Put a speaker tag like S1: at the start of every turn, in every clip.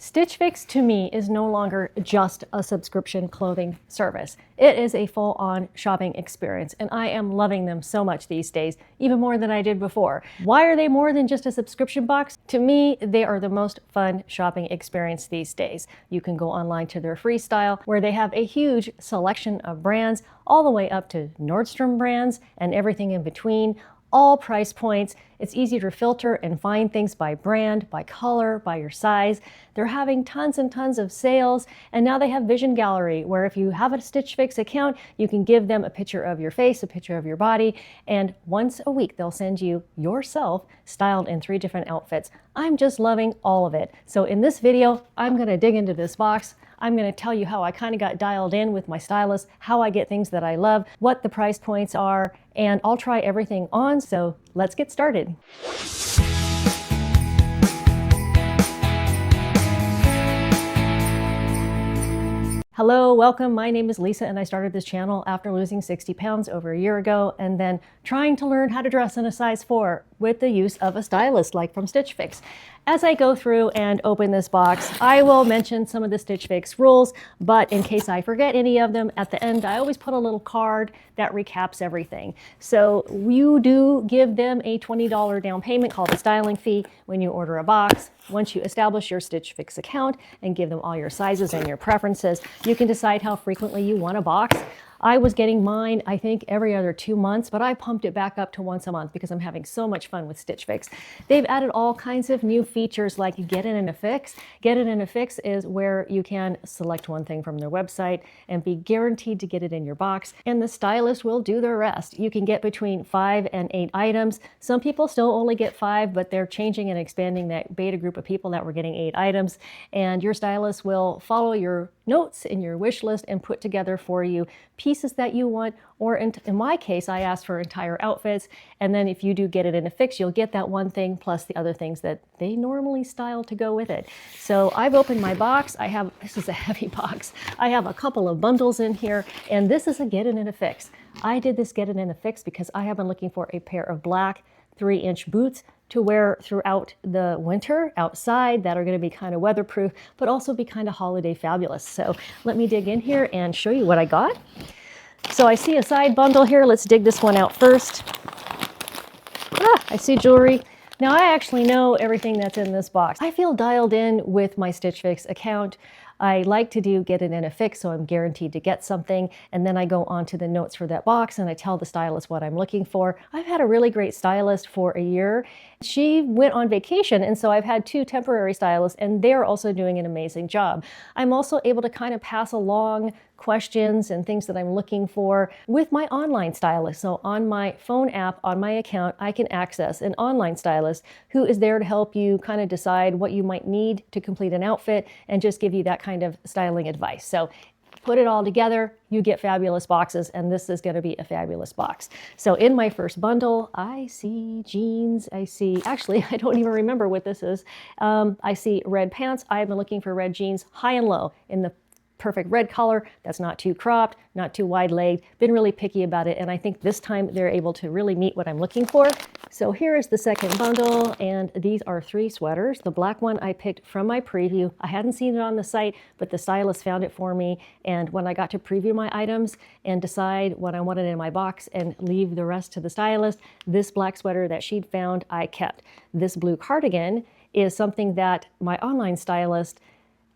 S1: Stitch Fix to me is no longer just a subscription clothing service. It is a full-on shopping experience, and I am loving them so much these days, even more than I did before. Why are they more than just a subscription box? To me, they are the most fun shopping experience these days. You can go online to their Freestyle, where they have a huge selection of brands, all the way up to Nordstrom brands and everything in between. All price points. It's easy to filter and find things by brand, by color, by your size. They're having tons and tons of sales, and now they have Vision Gallery, where if you have a Stitch Fix account, you can give them a picture of your face, a picture of your body, and once a week they'll send you yourself styled in 3 different outfits. I'm just loving all of it. So in this video, I'm gonna dig into this box. I'm going to tell you how I kind of got dialed in with my stylist, how I get things that I love, what the price points are, and I'll try everything on, so let's get started. Hello, welcome. My name is Lisa, and I started this channel after losing 60 pounds over a year ago and then trying to learn how to dress in a size 4 with the use of a stylist like from Stitch Fix. As I go through and open this box, I will mention some of the Stitch Fix rules, but in case I forget any of them, at the end I always put a little card that recaps everything. So you do give them a $20 down payment called a styling fee when you order a box. Once you establish your Stitch Fix account and give them all your sizes and your preferences, you can decide how frequently you want a box. I was getting mine, I think, every other 2 months, but I pumped it back up to once a month because I'm having so much fun with Stitch Fix. They've added all kinds of new features like Get It in a Fix. Get It in a Fix is where you can select one thing from their website and be guaranteed to get it in your box, and the stylist will do the rest. You can get between 5 and 8 items. Some people still only get 5, but they're changing and expanding that beta group of people that were getting 8 items, and your stylist will follow your notes in your wish list and put together for you pieces that you want, or in my case, I asked for entire outfits, and then if you do Get It in a Fix, you'll get that one thing plus the other things that they normally style to go with it. So I've opened my box. This is a heavy box. I have a couple of bundles in here, and this is a Get It in a Fix. I did this Get It in a Fix because I have been looking for a pair of black 3-inch boots to wear throughout the winter outside that are going to be kind of weatherproof, but also be kind of holiday fabulous. So let me dig in here and show you what I got. So I see a side bundle here. Let's dig this one out first. I see jewelry. Now I actually know everything that's in this box. I feel dialed in with my Stitch Fix account. I like to do Get It in a Fix, so I'm guaranteed to get something, and then I go on to the notes for that box and I tell the stylist what I'm looking for. I've had a really great stylist for a year. She went on vacation, and so I've had 2 temporary stylists, and they're also doing an amazing job. I'm also able to kind of pass along questions and things that I'm looking for with my online stylist. So on my phone app, on my account, I can access an online stylist who is there to help you kind of decide what you might need to complete an outfit and just give you that kind of styling advice. So put it all together, you get fabulous boxes, and this is going to be a fabulous box. So in my first bundle, I see jeans. Actually, I don't even remember what this is. I see red pants. I've been looking for red jeans high and low in the perfect red color that's not too cropped, not too wide-legged. Been really picky about it, and I think this time they're able to really meet what I'm looking for. So here is the second bundle, and these are 3 sweaters. The black one I picked from my preview. I hadn't seen it on the site, but the stylist found it for me, and when I got to preview my items and decide what I wanted in my box and leave the rest to the stylist, this black sweater that she'd found I kept. This blue cardigan is something that my online stylist,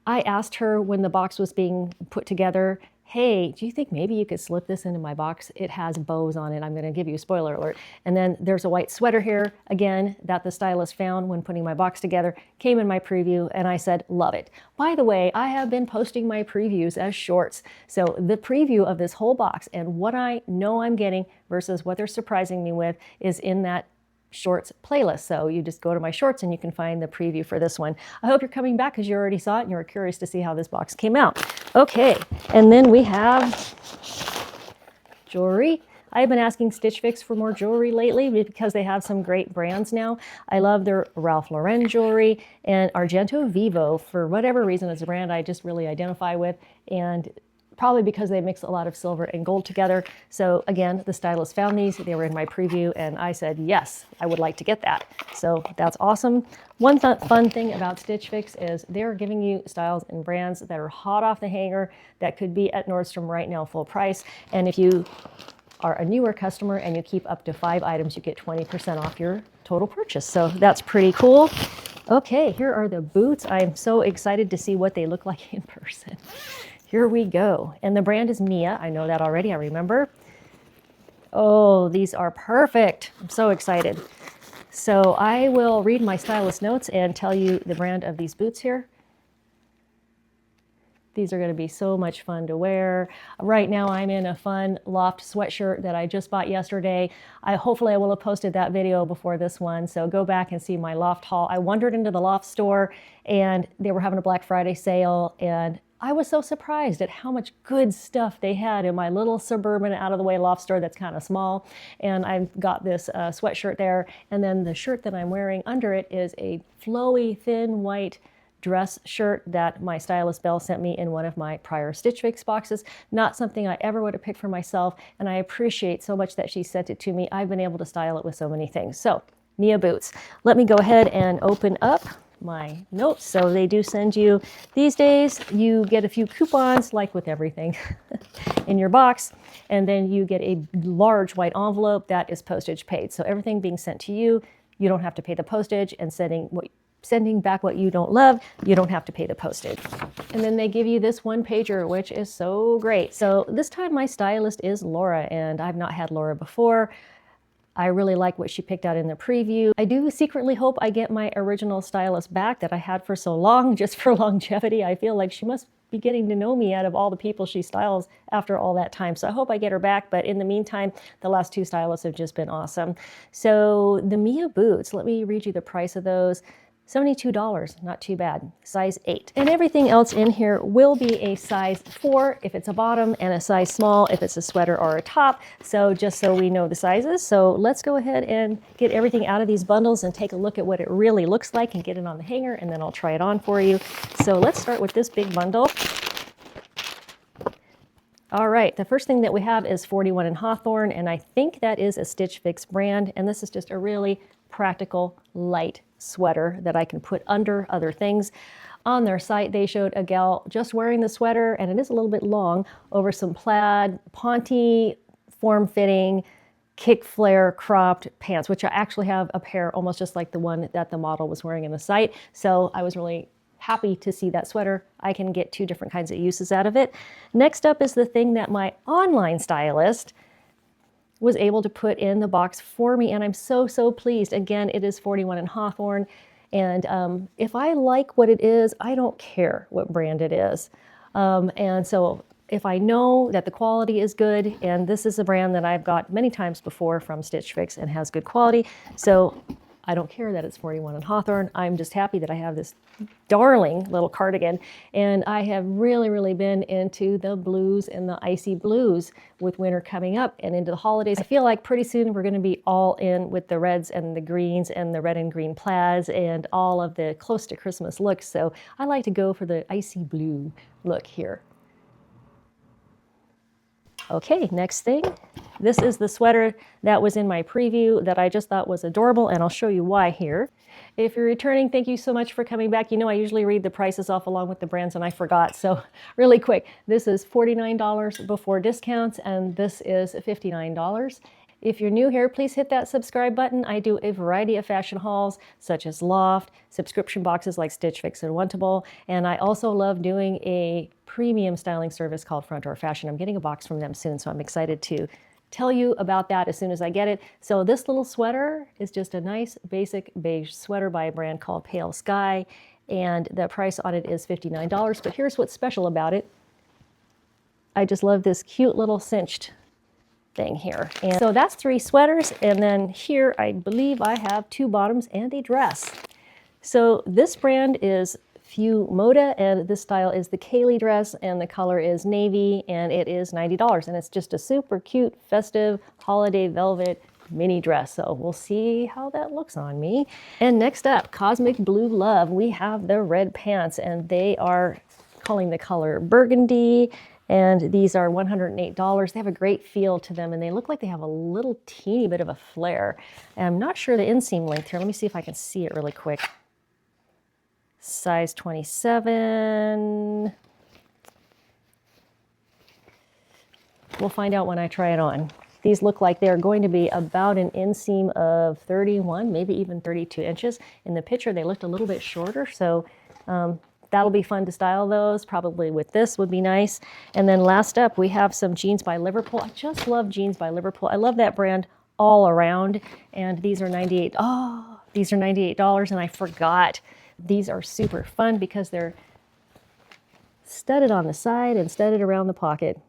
S1: I asked her when the box was being put together, hey, do you think maybe you could slip this into my box? It has bows on it. I'm going to give you a spoiler alert. And then there's a white sweater here, again, that the stylist found when putting my box together, came in my preview, and I said, love it. By the way, I have been posting my previews as shorts. So the preview of this whole box and what I know I'm getting versus what they're surprising me with is in that shorts playlist. So you just go to my shorts and you can find the preview for this one. I hope you're coming back because you already saw it and you're curious to see how this box came out. Okay, and then we have jewelry. I've been asking Stitch Fix for more jewelry lately because they have some great brands now. I love their Ralph Lauren jewelry, and Argento Vivo, for whatever reason, is a brand I just really identify with, and probably because they mix a lot of silver and gold together. So again, the stylist found these, they were in my preview, and I said, yes, I would like to get that. So that's awesome. One fun thing about Stitch Fix is they're giving you styles and brands that are hot off the hanger that could be at Nordstrom right now full price. And if you are a newer customer and you keep up to 5 items, you get 20% off your total purchase. So that's pretty cool. Okay, here are the boots. I'm so excited to see what they look like in person. Here we go. And the brand is Mia. I know that already, I remember. Oh, these are perfect. I'm so excited. So I will read my stylist notes and tell you the brand of these boots here. These are going to be so much fun to wear. Right now I'm in a fun loft sweatshirt that I just bought yesterday. Hopefully I will have posted that video before this one, so go back and see my loft haul. I wandered into the loft store and they were having a Black Friday sale, and I was so surprised at how much good stuff they had in my little suburban out-of-the-way loft store that's kind of small. And I've got this sweatshirt there, and then the shirt that I'm wearing under it is a flowy, thin white dress shirt that my stylist Belle sent me in one of my prior Stitch Fix boxes. Not something I ever would have picked for myself, and I appreciate so much that she sent it to me. I've been able to style it with so many things. So, Mia boots. Let me go ahead and open up my notes. So they do send you, these days, you get a few coupons, like with everything, in your box, and then you get a large white envelope that is postage paid. So everything being sent to you, you don't have to pay the postage, and sending back what you don't love, you don't have to pay the postage. And then they give you this one pager, which is so great. So this time my stylist is Laura, and I've not had Laura before. I really like what she picked out in the preview. I do secretly hope I get my original stylist back that I had for so long, just for longevity. I feel like she must be getting to know me out of all the people she styles after all that time. So I hope I get her back, but in the meantime, the last 2 stylists have just been awesome. So the Mia boots, let me read you the price of those. $72, not too bad, size 8. And everything else in here will be a size 4 if it's a bottom, and a size small if it's a sweater or a top. So just so we know the sizes. So let's go ahead and get everything out of these bundles and take a look at what it really looks like and get it on the hanger, and then I'll try it on for you. So let's start with this big bundle. All right, the first thing that we have is 41 in Hawthorne, and I think that is a Stitch Fix brand, and this is just a really practical, light sweater that I can put under other things. On their site, they showed a gal just wearing the sweater, and it is a little bit long, over some plaid, Ponte, form-fitting, kick flare cropped pants, which I actually have a pair almost just like the one that the model was wearing in the site. So I was really happy to see that sweater. I can get 2 different kinds of uses out of it. Next up is the thing that my online stylist was able to put in the box for me, and I'm so, so pleased. Again, it is 41 in Hawthorne, and if I like what it is, I don't care what brand it is. And so if I know that the quality is good, and this is a brand that I've got many times before from Stitch Fix and has good quality, so I don't care that it's 41 in Hawthorne. I'm just happy that I have this darling little cardigan, and I have really, really been into the blues and the icy blues with winter coming up and into the holidays. I feel like pretty soon we're going to be all in with the reds and the greens and the red and green plaids and all of the close to Christmas looks. So I like to go for the icy blue look here. Okay, next thing. This is the sweater that was in my preview that I just thought was adorable, and I'll show you why here. If you're returning, thank you so much for coming back. You know I usually read the prices off along with the brands, and I forgot. So really quick, this is $49 before discounts, and this is $59. If you're new here, please hit that subscribe button. I do a variety of fashion hauls, such as loft, subscription boxes like Stitch Fix and Wantable, and I also love doing a premium styling service called Front Door Fashion. I'm getting a box from them soon, so I'm excited to tell you about that as soon as I get it. So this little sweater is just a nice basic beige sweater by a brand called Pale Sky, and the price on it is $59. But here's what's special about it. I just love this cute little cinched thing here. And so that's 3 sweaters, and then here I believe I have 2 bottoms and a dress. So this brand is Few Moda, and this style is the Kaylee dress, and the color is navy, and it is $90, and it's just a super cute festive holiday velvet mini dress. So we'll see how that looks on me. And next up, Cosmic Blue Love, we have the red pants, and they are calling the color burgundy, And these are $108. They have a great feel to them, and they look like they have a little teeny bit of a flare. And I'm not sure the inseam length here. Let me see if I can see it really quick. Size 27. We'll find out when I try it on. These look like they're going to be about an inseam of 31, maybe even 32 inches. In the picture, they looked a little bit shorter, so that'll be fun to style those. Probably with this would be nice. And then last up, we have some jeans by Liverpool. I just love jeans by Liverpool. I love that brand all around. And these are $98. Oh, these are $98, and I forgot. These are super fun because they're studded on the side and studded around the pocket.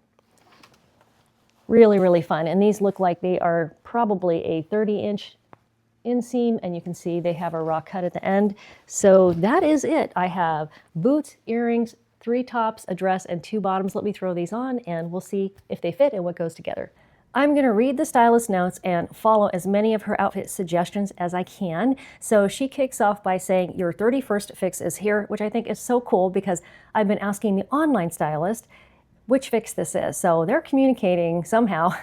S1: Really, really fun. And these look like they are probably a 30-inch inseam, and you can see they have a raw cut at the end. So that is it. I have boots, earrings, 3 tops, a dress, and 2 bottoms. Let me throw these on, and we'll see if they fit and what goes together. I'm going to read the stylist notes and follow as many of her outfit suggestions as I can. So she kicks off by saying, your 31st fix is here, which I think is so cool because I've been asking the online stylist which fix this is. So they're communicating somehow.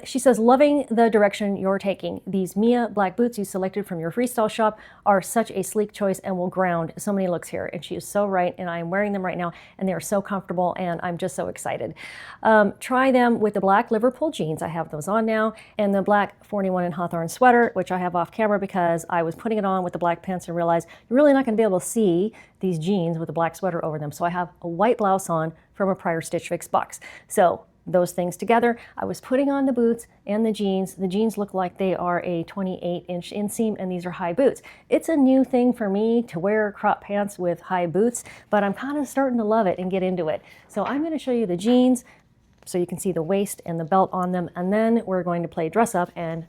S1: She says, loving the direction you're taking. These Mia black boots you selected from your freestyle shop are such a sleek choice and will ground so many looks here. And she is so right, and I'm wearing them right now, and they are so comfortable, and I'm just so excited. Try them with the black Liverpool jeans. I have those on now, and the black 41 in Hawthorne sweater, which I have off camera because I was putting it on with the black pants and realized you're really not going to be able to see these jeans with a black sweater over them. So I have a white blouse on from a prior Stitch Fix box. So those things together, I was putting on the boots and the jeans. The jeans look like they are a 28-inch inseam, and these are high boots. It's a new thing for me to wear crop pants with high boots, but I'm kind of starting to love it and get into it. So I'm going to show you the jeans so you can see the waist and the belt on them, and then we're going to play dress up and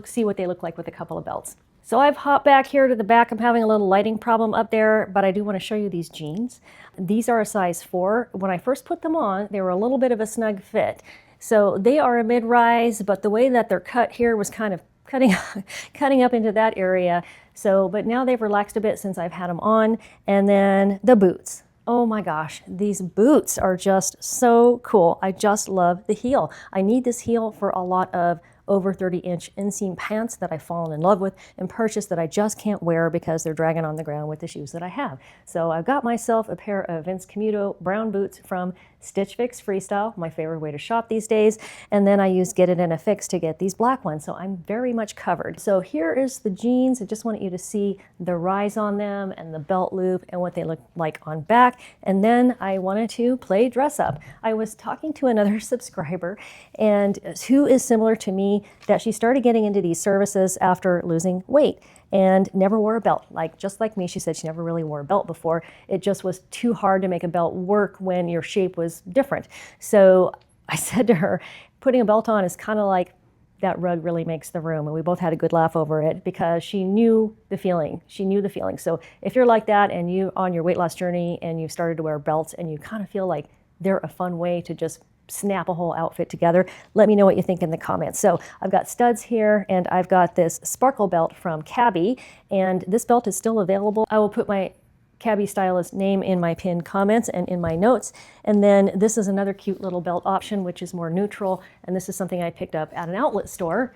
S1: see what they look like with a couple of belts. So I've hopped back here to the back. I'm having a little lighting problem up there, but I do want to show you these jeans. These are a size 4. When I first put them on, they were a little bit of a snug fit. So they are a mid-rise, but the way that they're cut here was kind of cutting up into that area. So, but now they've relaxed a bit since I've had them on. And then the boots. Oh my gosh, these boots are just so cool. I just love the heel. I need this heel for a lot of over 30-inch inseam pants that I've fallen in love with and purchased that I just can't wear because they're dragging on the ground with the shoes that I have. So I've got myself a pair of Vince Camuto brown boots from Stitch Fix Freestyle, my favorite way to shop these days. And then I used Get It in a Fix to get these black ones. So I'm very much covered. So here is the jeans. I just wanted you to see the rise on them and the belt loop and what they look like on back. And then I wanted to play dress up. I was talking to another subscriber and who is similar to me, that she started getting into these services after losing weight and never wore a belt. Just like me, she said she never really wore a belt before. It just was too hard to make a belt work when your shape was different. So I said to her, putting a belt on is kind of like that rug really makes the room. And we both had a good laugh over it because she knew the feeling. She knew the feeling. So if you're like that and you're on your weight loss journey and you've started to wear belts and you kind of feel like they're a fun way to just snap a whole outfit together, let me know what you think in the comments. So I've got studs here, and I've got this sparkle belt from Cabby, and this belt is still available. I will put my Cabby stylist name in my pinned comments and in my notes. And then this is another cute little belt option, which is more neutral, and this is something I picked up at an outlet store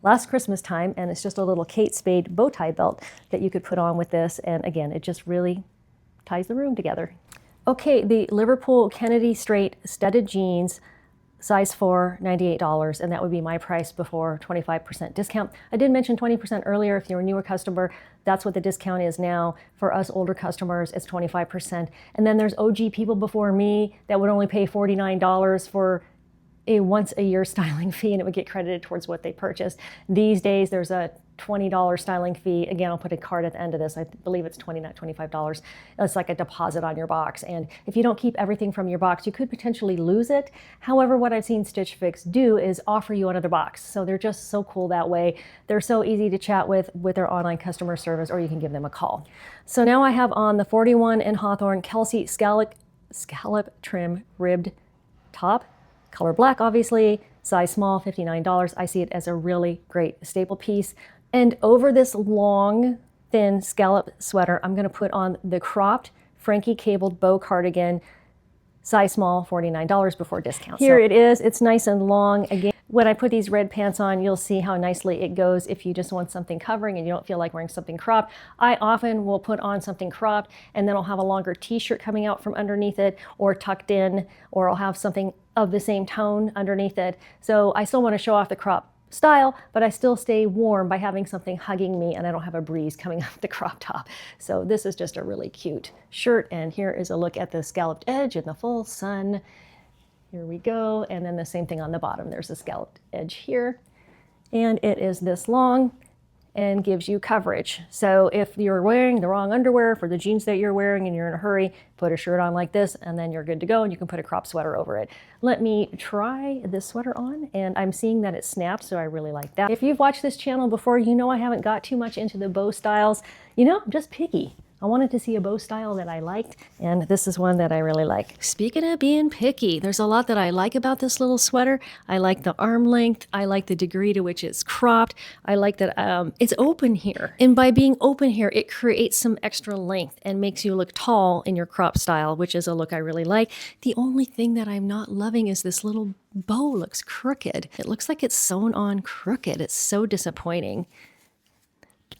S1: last Christmas time, and it's just a little Kate Spade bow tie belt that you could put on with this, and again, it just really ties the room together. Okay, the Liverpool Kennedy Straight studded jeans, size 4, $98, and that would be my price before 25% discount. I did mention 20% earlier. If you're a newer customer, that's what the discount is now. For us older customers, it's 25%. And then there's OG people before me that would only pay $49 for a once-a-year styling fee, and it would get credited towards what they purchased. These days, there's a $20 styling fee. Again, I'll put a card at the end of this. I believe it's $20, not $25. It's like a deposit on your box. And if you don't keep everything from your box, you could potentially lose it. However, what I've seen Stitch Fix do is offer you another box. So they're just so cool that way. They're so easy to chat with their online customer service, or you can give them a call. So now I have on the 41 in Hawthorne Kelsey scallop trim ribbed top. Color black, obviously, size small, $59. I see it as a really great staple piece. And over this long, thin scallop sweater, I'm gonna put on the cropped Frankie cabled bow cardigan. Size small, $49 before discount. Here it is. It's nice and long. Again, when I put these red pants on, you'll see how nicely it goes if you just want something covering and you don't feel like wearing something cropped. I often will put on something cropped and then I'll have a longer t-shirt coming out from underneath it or tucked in, or I'll have something of the same tone underneath it. So I still want to show off the crop style, but I still stay warm by having something hugging me and I don't have a breeze coming off the crop top. So this is just a really cute shirt, and here is a look at the scalloped edge in the full sun. Here we go, and then the same thing on the bottom. There's a scalloped edge here, and it is this long and gives you coverage. So if you're wearing the wrong underwear for the jeans that you're wearing and you're in a hurry, put a shirt on like this and then you're good to go, and you can put a crop sweater over it. Let me try this sweater on, and I'm seeing that it snaps, so I really like that. If you've watched this channel before, you know I haven't got too much into the bow styles. You know, I'm just picky. I wanted to see a bow style that I liked, and this is one that I really like. Speaking of being picky, there's a lot that I like about this little sweater. I like the arm length. I like the degree to which it's cropped. I like that it's open here. And by being open here, it creates some extra length and makes you look tall in your crop style, which is a look I really like. The only thing that I'm not loving is this little bow looks crooked. It looks like it's sewn on crooked. It's so disappointing.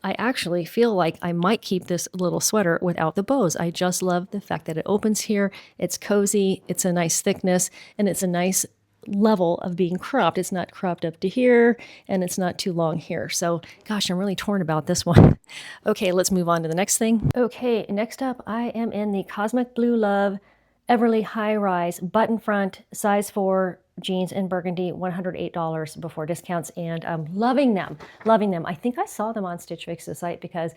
S1: I actually feel like I might keep this little sweater without the bows. I just love the fact that it opens here. It's cozy, it's a nice thickness, and it's a nice level of being cropped. It's not cropped up to here, and it's not too long here. So gosh, I'm really torn about this one. Okay, let's move on to the next thing. Okay, next up, I am in the Cosmic Blue Love Everly High Rise button front, size 4, jeans in burgundy, $108 before discounts, and I'm loving them, loving them. I think I saw them on Stitch Fix's site because,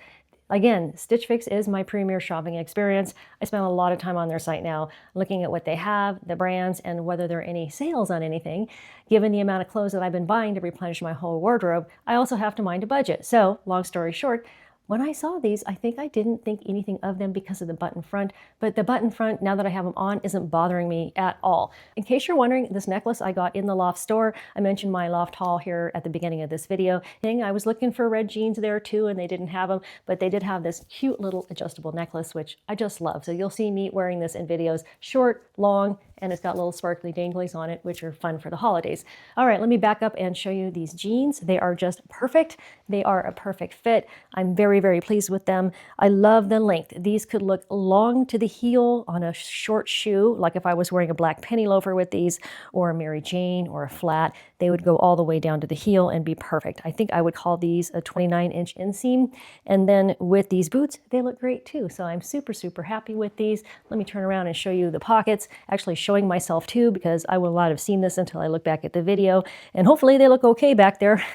S1: again, Stitch Fix is my premier shopping experience. I spend a lot of time on their site now looking at what they have, the brands, and whether there are any sales on anything. Given the amount of clothes that I've been buying to replenish my whole wardrobe, I also have to mind a budget. So, long story short, when I saw these, I think I didn't think anything of them because of the button front, but the button front, now that I have them on, isn't bothering me at all. In case you're wondering, this necklace I got in the Loft store. I mentioned my Loft haul here at the beginning of this video. I was looking for red jeans there too, and they didn't have them, but they did have this cute little adjustable necklace, which I just love. So you'll see me wearing this in videos, short, long, and it's got little sparkly danglies on it, which are fun for the holidays. All right, let me back up and show you these jeans. They are just perfect. They are a perfect fit. I'm very, very pleased with them. I love the length. These could look long to the heel on a short shoe, like if I was wearing a black penny loafer with these, or a Mary Jane, or a flat. They would go all the way down to the heel and be perfect. I think I would call these a 29-inch inseam. And then with these boots, they look great too. So I'm super, super happy with these. Let me turn around and show you the pockets. Actually showing myself too, because I will not have seen this until I look back at the video. And hopefully they look okay back there.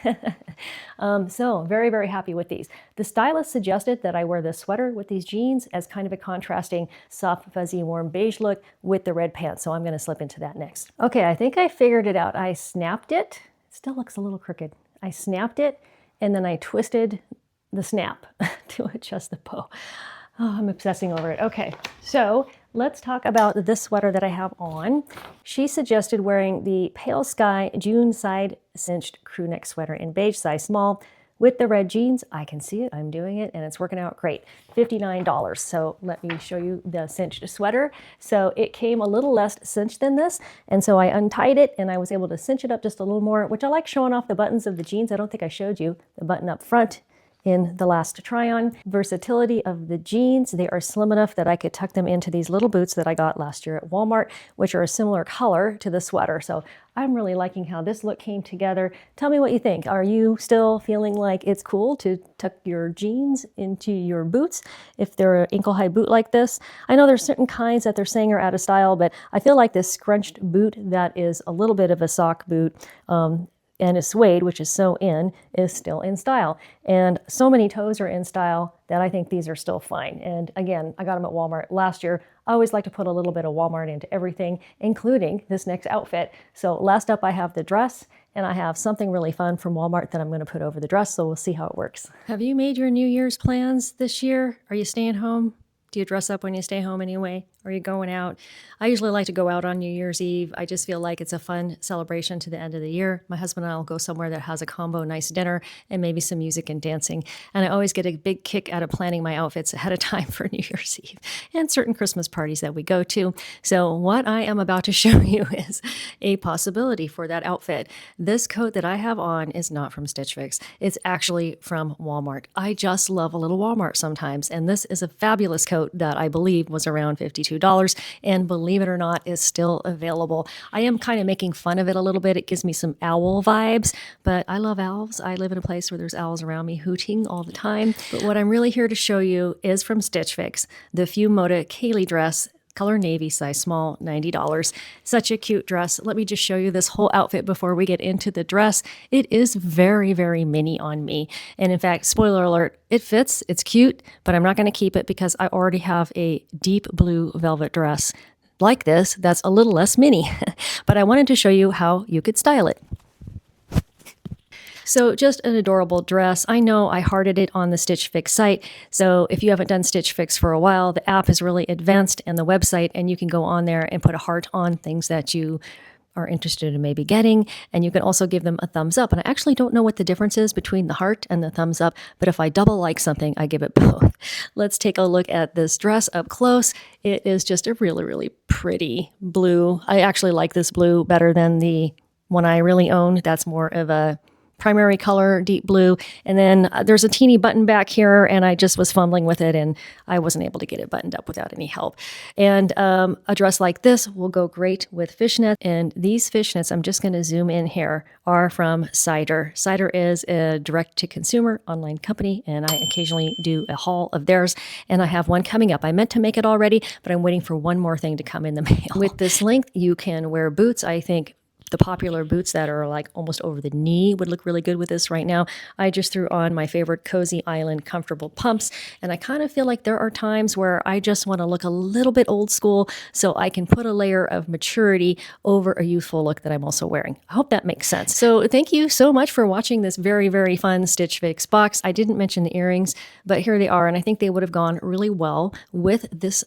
S1: So very, very happy with these. The stylist suggested that I wear this sweater with these jeans as kind of a contrasting soft, fuzzy, warm beige look with the red pants. So I'm going to slip into that next. Okay, I think I figured it out. I snapped it. It still looks a little crooked. I snapped it and then I twisted the snap to adjust the bow. Oh, I'm obsessing over it. Okay, so let's talk about this sweater that I have on. She suggested wearing the Pale Sky June side cinched crew neck sweater in beige, size small, with the red jeans. I can see it, I'm doing it, and it's working out great. $59. So let me show you the cinched sweater. So it came a little less cinched than this, and so I untied it and I was able to cinch it up just a little more, which I like showing off the buttons of the jeans. I don't think I showed you the button up front in the last try-on. Versatility of the jeans. They are slim enough that I could tuck them into these little boots that I got last year at Walmart, which are a similar color to the sweater. So I'm really liking how this look came together. Tell me what you think. Are you still feeling like it's cool to tuck your jeans into your boots if they're an ankle-high boot like this? I know there's certain kinds that they're saying are out of style, but I feel like this scrunched boot that is a little bit of a sock boot, and a suede, which is so in, is still in style. And so many toes are in style that I think these are still fine. And again, I got them at Walmart last year. I always like to put a little bit of Walmart into everything, including this next outfit. So last up, I have the dress, and I have something really fun from Walmart that I'm gonna put over the dress, so we'll see how it works. Have you made your New Year's plans this year? Are you staying home? Do you dress up when you stay home anyway? Are you going out? I usually like to go out on New Year's Eve. I just feel like it's a fun celebration to the end of the year. My husband and I will go somewhere that has a combo nice dinner and maybe some music and dancing. And I always get a big kick out of planning my outfits ahead of time for New Year's Eve and certain Christmas parties that we go to. So what I am about to show you is a possibility for that outfit. This coat that I have on is not from Stitch Fix. It's actually from Walmart. I just love a little Walmart sometimes. And this is a fabulous coat that I believe was around $52. And believe it or not, is still available. I am kind of making fun of it a little bit. It gives me some owl vibes, but I love owls. I live in a place where there's owls around me hooting all the time. But what I'm really here to show you is from Stitch Fix, the Few Moda Kaylee dress, color navy, size small, $90. Such a cute dress. Let me just show you this whole outfit before we get into the dress. It is very, very mini on me. And in fact, spoiler alert, it fits, it's cute, but I'm not going to keep it because I already have a deep blue velvet dress like this that's a little less mini. But I wanted to show you how you could style it. So just an adorable dress. I know I hearted it on the Stitch Fix site. So if you haven't done Stitch Fix for a while, the app is really advanced and the website, and you can go on there and put a heart on things that you are interested in maybe getting. And you can also give them a thumbs up. And I actually don't know what the difference is between the heart and the thumbs up, but if I double like something, I give it both. Let's take a look at this dress up close. It is just a really, really pretty blue. I actually like this blue better than the one I really own. That's more of a primary color, deep blue. And then there's a teeny button back here, and I just was fumbling with it and I wasn't able to get it buttoned up without any help. And a dress like this will go great with fishnets. And these fishnets, I'm just going to zoom in here, are from Cider. Cider is a direct-to-consumer online company, and I occasionally do a haul of theirs. And I have one coming up. I meant to make it already, but I'm waiting for one more thing to come in the mail. With this length, you can wear boots. I think the popular boots that are like almost over the knee would look really good with this right now. I just threw on my favorite Cozy Island comfortable pumps, and I kind of feel like there are times where I just want to look a little bit old school, so I can put a layer of maturity over a youthful look that I'm also wearing. I hope that makes sense. So thank you so much for watching this very, very fun Stitch Fix box. I didn't mention the earrings, but here they are, and I think they would have gone really well with this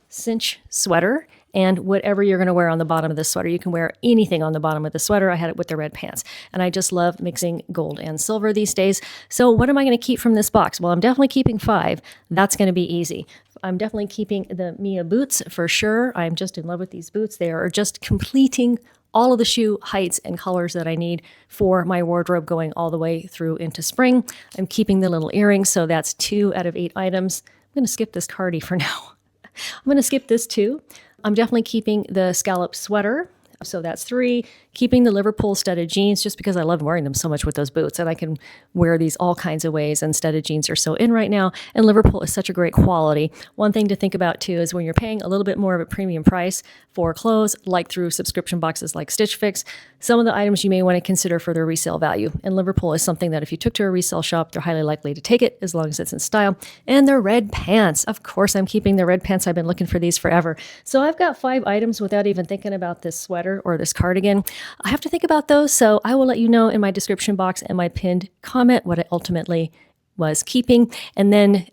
S1: cinch sweater and whatever you're going to wear on the bottom of the sweater. You can wear anything on the bottom of the sweater. I had it with the red pants. And I just love mixing gold and silver these days. So what am I going to keep from this box? Well, I'm definitely keeping 5. That's going to be easy. I'm definitely keeping the Mia boots for sure. I'm just in love with these boots. They are just completing all of the shoe heights and colors that I need for my wardrobe going all the way through into spring. I'm keeping the little earrings. So that's 2 out of 8 items. I'm going to skip this cardi for now. I'm going to skip this too. I'm definitely keeping the scallop sweater. So that's 3. Keeping the Liverpool studded jeans just because I love wearing them so much with those boots, and I can wear these all kinds of ways, and studded jeans are so in right now, and Liverpool is such a great quality. One thing to think about too is when you're paying a little bit more of a premium price for clothes, like through subscription boxes like Stitch Fix, some of the items you may want to consider for their resale value. And Liverpool is something that if you took to a resale shop, they're highly likely to take it as long as it's in style. And the red pants. Of course, I'm keeping the red pants. I've been looking for these forever. So I've got 5 items without even thinking about this sweater or this cardigan. I have to think about those, so I will let you know in my description box and my pinned comment what I ultimately was keeping. And then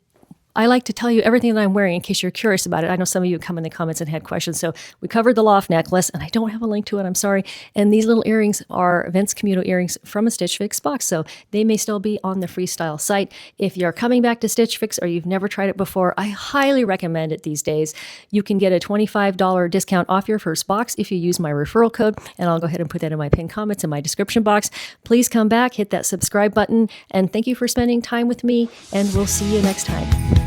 S1: I like to tell you everything that I'm wearing in case you're curious about it. I know some of you come in the comments and had questions. So we covered the loft necklace, and I don't have a link to it. I'm sorry. And these little earrings are Vince Camuto earrings from a Stitch Fix box. So they may still be on the Freestyle site. If you're coming back to Stitch Fix or you've never tried it before, I highly recommend it these days. You can get a $25 discount off your first box if you use my referral code. And I'll go ahead and put that in my pinned comments in my description box. Please come back, hit that subscribe button. And thank you for spending time with me. And we'll see you next time.